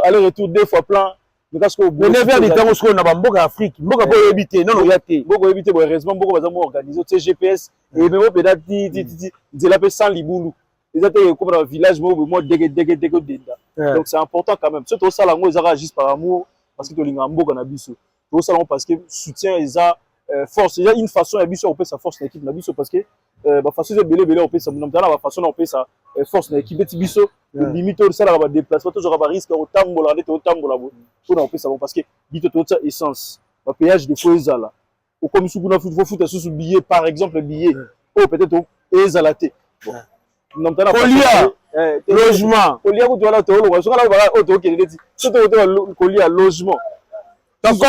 aller-retour 2 fois plein. mais parce que le 9 du temps on a mboka Afrique mboka po éviter non ya te mboka éviter bon heureusement mboka baza mo organiser tu GPS et même peut-être ti nzela pe sans libulu ils étaient comme dans le village moi dege denda donc c'est important quand même surtout ça là ngo ezaka juste par amour parce que to linga mboka na biso to ça là parce que soutien eza force il y a une façon ya biso on peut sa force l'équipe na biso parce que ba façon de belé on peut ça mon ba façon on peut ça force na équipe ti biso limite ça là ba déplacement toujours ba risque au tambola ndete au tambola bo pour on peut ça parce que bito to ça essence ba péage de fois là au comme sous kuna foot sous billet par exemple billet oh peut-être ezalate non tana colia logement colia ko to là to lo so là ba o to ke ndeti so to colia logement d'accord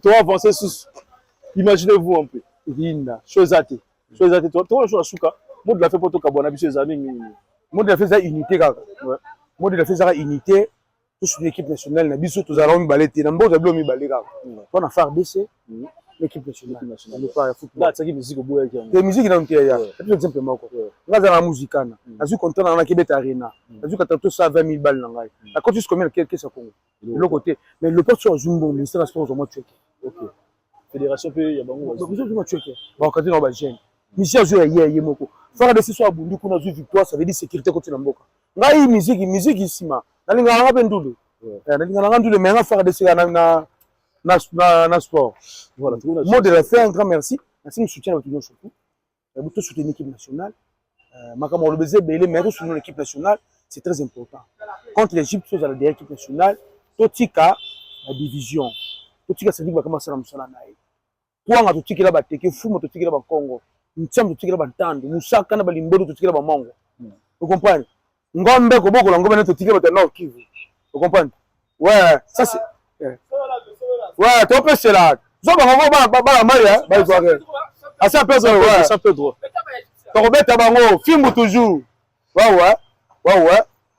to avancer sous imaginez-vous un peu Linda chose à toi chose suka mode la fait pour to kabona biso les amis mode la fait ça unité kaka mode la fait ça unité tout sur l'équipe nationale na biso to zala mi balete na mboza bilo mi baleka on a faire DC l'équipe nationale le pas ya football là ça qui musique au bout de musique dans le ya c'est simplement quoi ngaza na musicana azu content na kebeta arena azu katato 120 000 balles na ngai la coach combien quelque ça Congo de l'autre côté mais le poste sur Zumbo ministère des sports au moins check OK fédération peut ya bango donc vous moi check bon quand on va jeune mission zo ya moko faire de ce soir bundu kuna zu victoire ça veut dire sécurité côté na mboka ngai musique isima nalinga nga bendulu nalinga nga ndulu mais nga faire de ce na sport voilà mot de la fin un grand merci me soutien à surtout vous soutenir l'équipe nationale makambo le baiser belé mais soutenir l'équipe nationale c'est très important contre l'Égypte chose à la équipe nationale totika la division totika c'est dire comment ça na musala nae kwanga totikela bateke fumo totikela ba Congo ntiam totikela ba ntando musaka na balimbodo totikela ba mango vous comprenez ngombe ko boko la ngombe na totikela ba Nord Kivu vous comprenez ouais ça c'est ouais tu peux cela zoba ngomba ba maria ba ivoire à ça peut ouais ça peut droit to robeta bango fimbu toujours ouais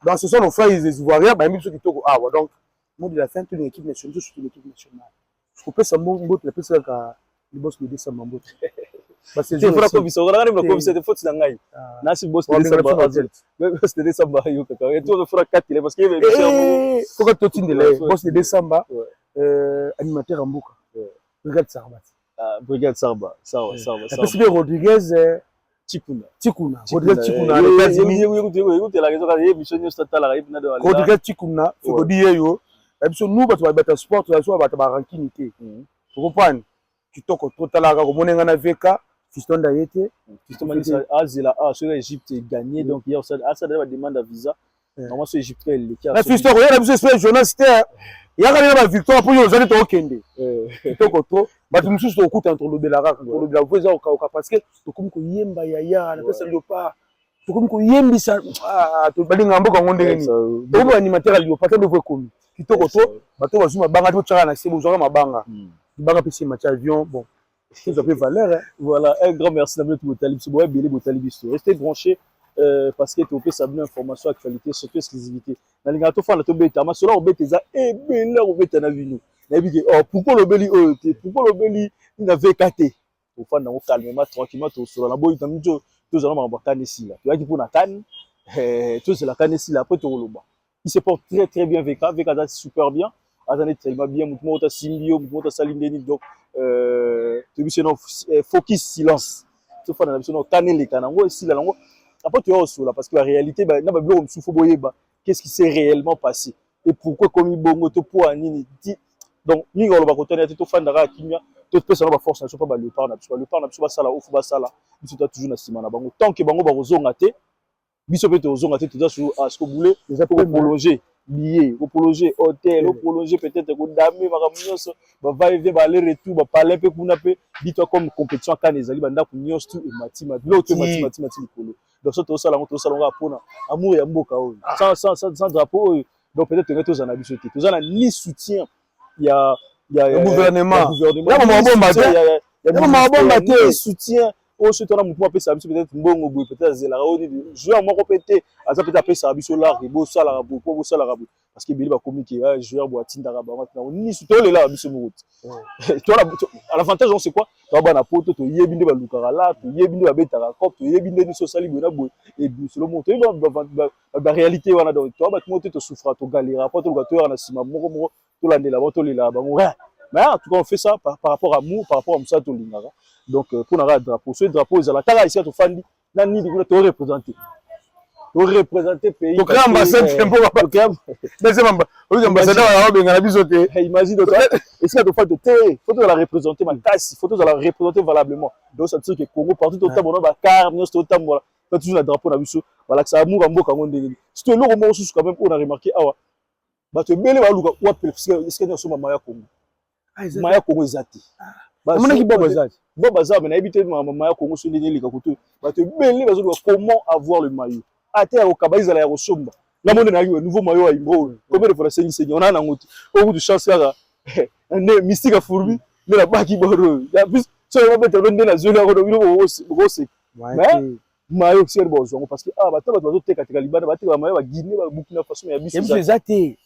dans ce sont nos frères les ivoiriens ba miso kitoko ah ouais donc mot de la fin toute l'équipe nationale toute l'équipe nationale je peux ça mot la personne ka le boss de décembre mot parce que je fera comme ça on regarde le comme c'est faute ngai na si boss de décembre yo kaka et tout fera 4 parce que faut que tu tindele boss de décembre animateur en mboka brigade Sarba brigade Sarba ça parce que Rodriguez Tikuna Rodriguez Tikuna Rodriguez Tikuna faut dire yo biso nous bato ba sport to bato ba rankinité vous comprenez kitoko totalaka ko monenga na VK Fiston Dayete Fiston Manisa azela sur l'Égypte gagné donc hier ça va demander visa normalement sur l'Égypte les la Fiston il y a biso journaliste il y a quand même victoire pour yo zali to okende kitoko to bato mususu to kuta entre le belaraka le bela voza oka parce que to comme ko yemba yaya na pesa leopard to comme ko yembisa to balinga mboka ngondenge ni to ba animateur leopard to devrait komi kitoko to bato bazuma banga to tsaka na sebo zaka mabanga banga pesi match avion bon ça peut valeur voilà un grand merci d'avoir tout Botalib ce boy belé Botalib restez branchés parce que tu peux savoir information actualité surtout exclusivité na linga to fa na to beta ma cela obeteza e belé obeta na vino na bi oh pourquoi le beli pourquoi le beli il n'avait qu'até au fa na ko calmement tranquillement to sur la boy tamjo to zala ma bakane ici là tu vois qui pour na kan to c'est la kan ici là après to loba il se porte très bien VK ça super bien attendez tellement bien mouvement ta simbio mouvement ta salindeni donc tu bis non focus silence tu fa na biso kanele kanango ici là nango après tu es là parce que la réalité na ba bilo msufu boyeba qu'est-ce qui s'est réellement passé et pourquoi comme bongo to po anini donc ni ngolo ba kotana to fa ndaka kimia to pesa na ba force na so pa ba leopard na biso ba sala ofu ba sala biso ta toujours na sima na bango tant que bango ba kozonga te biso pe to ozonga te to sur à ce que boulé pour prolonger billet pour prolonger hôtel pour prolonger peut-être ko dame makamunyoso ba va et vient ba aller retour ba parler pe kuna pe bito comme compétition kan ezali banda ku nyos tout et matima bilo to matima likolo donc ça to sala pona amour ya mboka o sans drapeau donc peut-être que to zana biso te to zana ni soutien il y a gouvernement soutien au soutien mutu apesa biso peut-être mbongo boye peut-être zela oni joueur moko pété aza peut-être apesa biso la ribo sala rabo po sala rabo parce que bili ba komiki joueur bo atinda rabo maintenant ni soutien là biso mutu toi l'avantage on c'est quoi to ba na poto to yebi nde ba lukara la to yebi nde ba betaka cop to yebi nde so sali bona boye et selon mon to ba réalité wana donc to ba to souffra to galera pas to ga to na sima moko tout l'année là-bas, tout les là-bas. Mais en tout cas, on fait ça par rapport à nous, par rapport à Moussa Tolingara. Donc, pour nous drapeau, ce drapeau, ils ont la taille ici à Tofandi, Nani, ils doivent représenter. Pour représenter le pays. Donc, l'ambassade, c'est un peu. L'ambassadeur, imagine, est-ce qu'il faut la représenter, il faut la représenter valablement. Donc, ça veut dire que Congo, partout au temps, on a des carnes, au temps, voilà. Pas toujours le drapeau, on a vu ça. Voilà, que ça a mouru en beau, c'est un lourd mot, quand même, on a remarqué, ah ouais. Bah, tu es bel et bien, est-ce qu'il y a un Maya Congo? Maya Congo est zati. Comment avoir le maillot? Ah, t'es au Kabaïs à l'aérosomba. Là, on a eu un nouveau maillot à Imbo. Combien de fois c'est une on a un autre. Au bout de chance, là, un mystique à fourmi, mais la bague qui borre. La plus, ça va mettre la zone à mais, maillot, c'est bon, parce que, ah, bah, tu vas te faire la Libane, tu vas te Guinée, Burkina Faso, mais il y a des zati.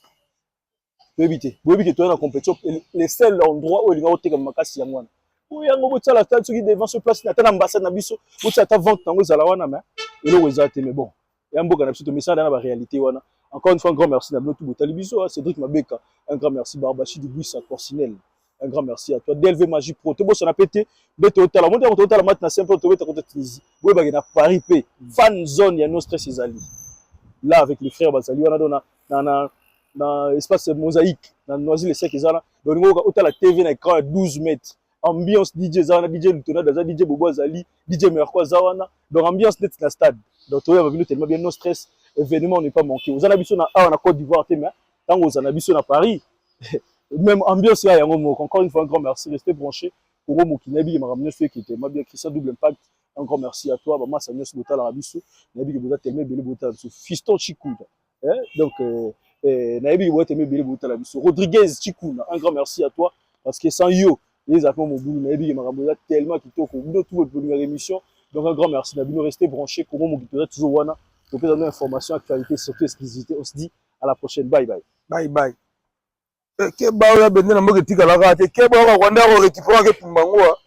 Vous évitez que tu aies une compétition. Les seuls endroits où il y a des makasi yangwana. Oui, il y a un la tête qui devant se place, il y a une ambassade na biso, où tu as ta vente dans les alawana mais il y a mais bon. Il y a un beau canapé mais ça dans la réalité wana. Encore une fois un grand merci na tout botali biso, Cédric Mabeka, un grand merci Barbachi du Buissa Corsinel. Un grand merci à toi DLV Magie Pro. Tu bosse na pété, beto tala, monte on tala mat na simple to beta côté Tunisie. Oui ba na Paris P. Fan zone, il y a no stress Izali. Là avec les frères Bazali wana dona dans l'espace mosaïque, dans Noisy-le-Sec, donc on a la TV à écran à 12 mètres. Ambiance DJ Zawana, DJ Lutona, DJ Bobo Zali, DJ Merkwa Zawana. Donc ambiance net dans le stade. Donc on va venir tellement bien, no stress, événement n'est pas manqué. Vous en avez en Côte d'Ivoire, mais tant vous en avez à Paris, même ambiance là, encore une fois un grand merci, restez branchés. Pour moi, Mokinabi, il m'a ramené ceux qui étaient bien Christian Double Impact. Un grand merci à toi, Maman Samuel Botal Arabiso, Nabi Botal Telme Bele Botal, Fiston Chikou. Donc Naïbi Rodriguez Chikouna, un grand merci à toi parce que sans yo, les affaires mon boulot, Naïbi Marabola tellement qui t'offre tout votre bonheur émission. Donc un grand merci, Naïbi, nous restez branchés, comment mon guitare toujours wana. Donc nous avons information, actualité, surtout exclusivité. On se dit à la prochaine, bye bye. Bye bye. Que baoula bende na moke tika la rate, que baoula Rwanda ko récupérer que Pumbango.